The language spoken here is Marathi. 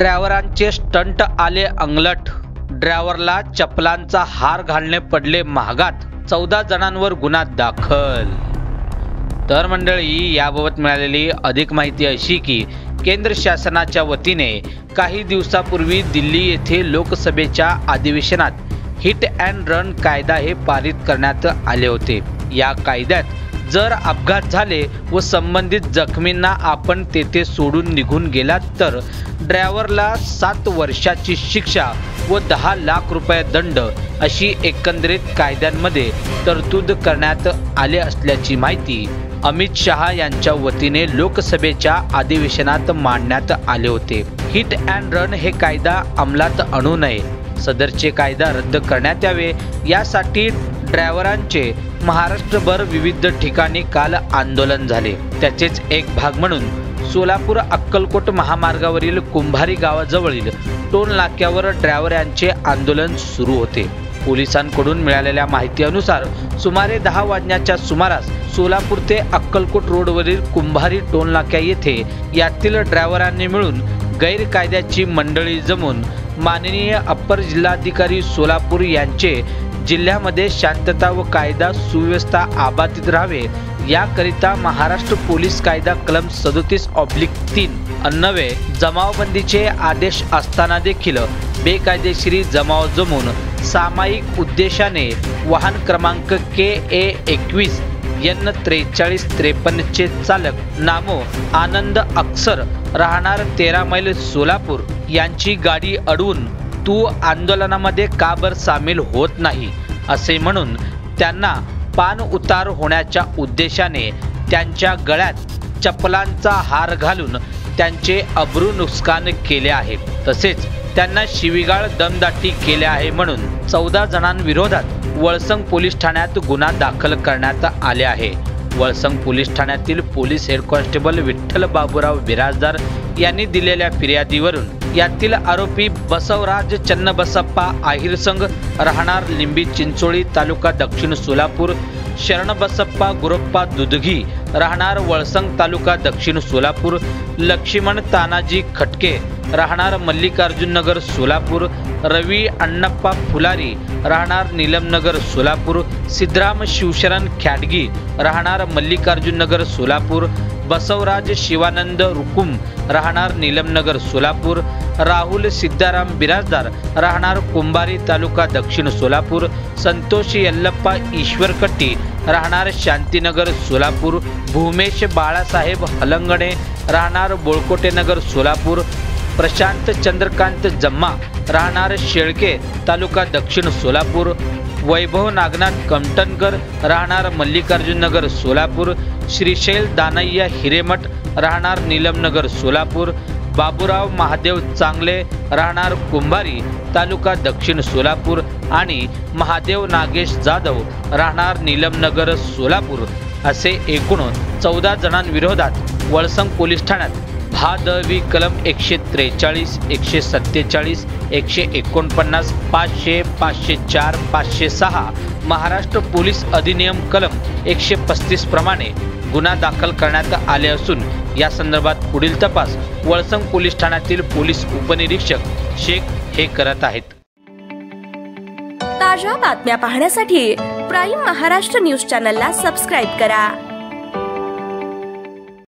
ड्रायव्हरांचे स्टंट आले अंगलट। ड्रायव्हरला चपलांचा हार घालणे पडले महागात। 14 जणांवर गुन्हा दाखल। तर मंडळी, याबाबत मिळालेली अधिक माहिती अशी की केंद्र शासनाच्या वतीने काही दिवसापूर्वी दिल्ली येथे लोकसभेच्या अधिवेशनात हिट अँड रन कायदा हे पारित करण्यात आले होते। या कायद्यात जर अपघात झाले व संबंधित जखमींना आपण तेथे सोडून निघून गेलात तर ड्रायव्हरला 7 वर्षाची शिक्षा व 10 लाख रुपये दंड अशी एकंदरीत कायद्यांमध्ये तरतूद करण्यात आले असल्याची माहिती अमित शहा यांच्या वतीने लोकसभेच्या अधिवेशनात मांडण्यात आले होते। हिट अँड रन हे कायदा अंमलात आणू नये, सदरचे कायदा रद्द करण्यात यावे यासाठी ड्रायव्हरांचे महाराष्ट्रभर विविध ठिकाणी काल आंदोलन झाले। त्याचेच एक भाग म्हणून सोलापूर अक्कलकोट महामार्गावरील कुंभारी गावाजवळील टोल नाक्यावर ड्रायव्हर यांचे आंदोलन सुरू होते। पोलिसांकडून मिळालेल्या माहितीनुसार सुमारे 10 वाजण्याच्या सुमारास सोलापूर ते अक्कलकोट रोडवरील कुंभारी टोल नाक्या येथे यातील ड्रायव्हरांनी मिळून गैरकायद्याची मंडळी जमून माननीय अप्पर जिल्हाधिकारी सोलापूर यांचे जिल्ह्यामध्ये शांतता व कायदा सुव्यवस्था अबाधित राहावे याकरिता महाराष्ट्र पोलीस कायदा कलम 37/3 अन्वये जमावबंदीचे आदेश असताना देखील बेकायदेशीर जमाव जमून सामायिक उद्देशाने वाहन क्रमांक KA 21 N 4353 चे चालक नामो आनंद अक्षर राहणार 13 मैल सोलापूर यांची गाडी अडवून तू आंदोलनामध्ये का बर सामील होत नाही असे म्हणून त्यांना पान उतार होण्याच्या उद्देशाने त्यांच्या गळ्यात चपलांचा हार घालून त्यांचे अब्रू नुकसान केले आहे। तसेच त्यांना शिवीगाळ दमदाटी केले आहे म्हणून 14 जणांविरोधात वळसंग पोलीस ठाण्यात गुन्हा दाखल करण्यात आले आहे। वळसंग पोलीस ठाण्यातील police head constable Vitthal Baburao Birajdar यांनी दिलेल्या फिर्यादीवरून यातील आरोपी बसवराज चन्नबसप्पा आहिरसंग राहणार लिंबी चिंचोळी तालुका दक्षिण सोलापूर, शरणबसप्पा गुरप्पा दुधगी राहणार वळसंग तालुका दक्षिण सोलापूर, लक्ष्मण तानाजी खटके राहणार मल्लिकार्जुन नगर सोलापूर, रवी अण्णप्पा फुलारी राहणार नीलमनगर सोलापूर, सिद्धराम शिवशरण खॅडगी राहणार मल्लिकार्जुन नगर सोलापूर, बसवराज शिवानंद रुकुम राहणार नीलमनगर सोलापूर, राहुल सिद्धाराम बिराजदार राहणार कुंभारी तालुका दक्षिण सोलापूर, संतोष यल्लप्पा ईश्वरकट्टी राहणार शांतीनगर सोलापूर, भूमेश बाळासाहेब हलंगणे राहणार बोळकोटे नगर सोलापूर, प्रशांत चंद्रकांत जम्मा राहणार शेळके तालुका दक्षिण सोलापूर, वैभव नागनाथ कमटनकर राहणार मल्लिकार्जुन नगर सोलापूर, श्रीशैल दानय्या हिरेमठ राहणार नीलमनगर सोलापूर, बाबूराव महादेव चांगले राहणार कुंभारी तालुका दक्षिण सोलापूर आणि महादेव नागेश जाधव राहणार नीलमनगर सोलापूर असे एकूण 14 जणांविरोधात वळसंग पोलीस ठाण्यात भादवी कलम 143, 147, 149, 500, 504, 506 महाराष्ट्र पोलीस अधिनियम कलम 135 प्रमाणे गुन्हा दाखल करण्यात आले असून या संदर्भात पुढील तपास वळसंग पोलीस ठाण्यातील पोलीस उपनिरीक्षक शेख हे करत आहेत। ताज्या बातम्या पाहण्यासाठी प्राईम महाराष्ट्र न्यूज चॅनलला सबस्क्राईब करा।